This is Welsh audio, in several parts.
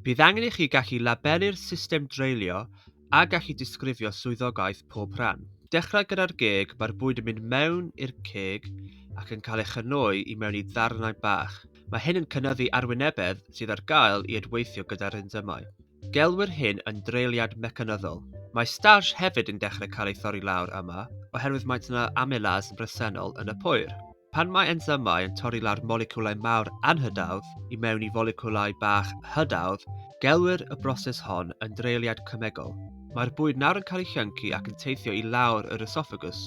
Bydd angen i chi gallu labelu'r system Treulio a gallu disgrifio swyddogaeth pob rhan. Dechrau gyda'r geg, mae'r bwyd yn mynd mewn i'r ceg ac yn cael ei chynoi i mewn i ddarnau bach. Mae hyn yn cynyddu arwynebedd sydd ar gael i adweithio gyda'r ensymau. Gelwir hyn yn dreiliad mecanyddol. Mae starch hefyd yn dechrau cael ei thorri lawr yma, oherwydd mae yna amylase bresennol yn y pwyr. Pan mae ensymau yn torri lawr moleciwlau mawr anhydawdd i mewn i foleciwlau bach hydawdd, gelwir y broses hon yn dreiliad cymegol. Mae'r bwyd nawr yn cael ei llyncu ac yn teithio i lawr yr esophagus.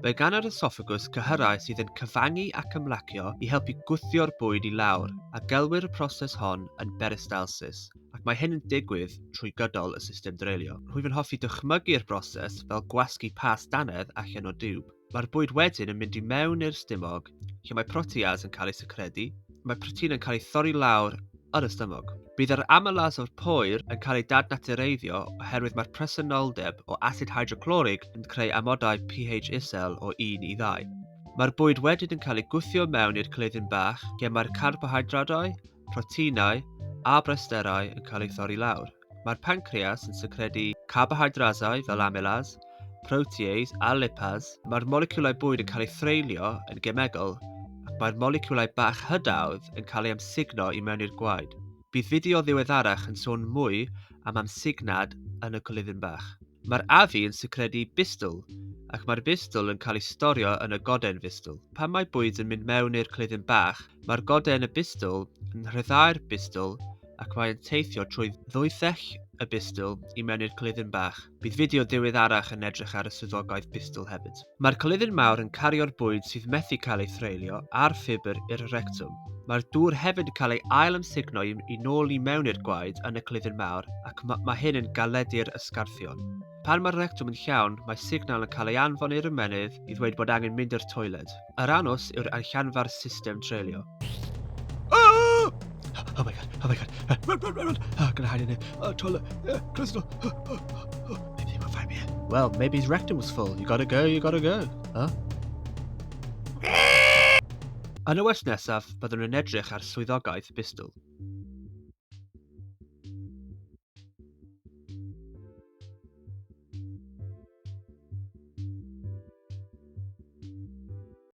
Mae gan yr esophagus cyhyrau sydd yn cyfangu ac ymlacio i helpu gwthio'r bwyd i lawr, a gelwir y broses hon yn peristalsis, ac mae hyn yn digwydd trwy gydol y system Treulio. Rwyf yn hoffi dychmygu'r broses fel gwasgu pas dannedd allan o diwb. Mae'r bwyd wedyn yn mynd i mewn i'r stumog, lle mae proteas yn cael ei secredu. Mae protein yn cael ei thorri lawr yn y stumog. Bydd yr amylase o'r pwyr yn cael ei dadnatureiddio oherwydd mae'r presenoldeb o asid hydroclorig yn creu amodau pH isel o 1 i 2. Mae'r bwyd wedyn yn cael ei gwthio mewn i'r cleiddyn bach, lle mae'r carbohydradau, proteinau a bresterau yn cael ei thorri lawr. Mae'r pancreas yn secredu carbohydrasau fel amylase, protease a lipase. Mae'r moleciwlau bwyd yn cael ei threulio yn gemegol, ac mae'r moleciwlau bach hydawdd yn cael ei amsugno i mewn i'r gwaed. Bydd fideo ddiweddarach yn sôn mwy am amsugnad yn y cleiddyn bach. Mae'r afu yn secredu bistl, ac mae'r bistl yn cael ei storio yn y goden fistl. Pan mae bwyd yn mynd mewn i'r cleiddyn bach, mae'r goden y bistl yn rhyddhau'r bistl ac mae'n teithio trwy ddwythell y bistl i mewn i'r cleiddyn bach. Bydd fideo ddiweddarach yn edrych ar y swyddogaeth bistl hefyd. Mae'r cleiddyn mawr yn cario'r bwyd sydd methu cael ei threulio a'r ffibr i'r rectum. Mae'r dŵr hefyd yn cael ei ail-amsugno i nôl i mewn i'r gwaed yn y cleiddyn mawr, ac mae hyn yn galedu'r ysgarthion. Pan mae'r rectum yn llawn, mae signal yn cael ei anfon i'r ymennydd i ddweud bod angen mynd i'r toiled. Yr anws yw'r allanfa'r system Treulio. Oh my god. Run. I'm gonna hide in here. Toilet. Crystal. Maybe they won't find me here. Well, maybe his rectum was full. You gotta go. Huh? Yn y wers nesaf, byddwn yn edrych ar swyddogaeth bistl.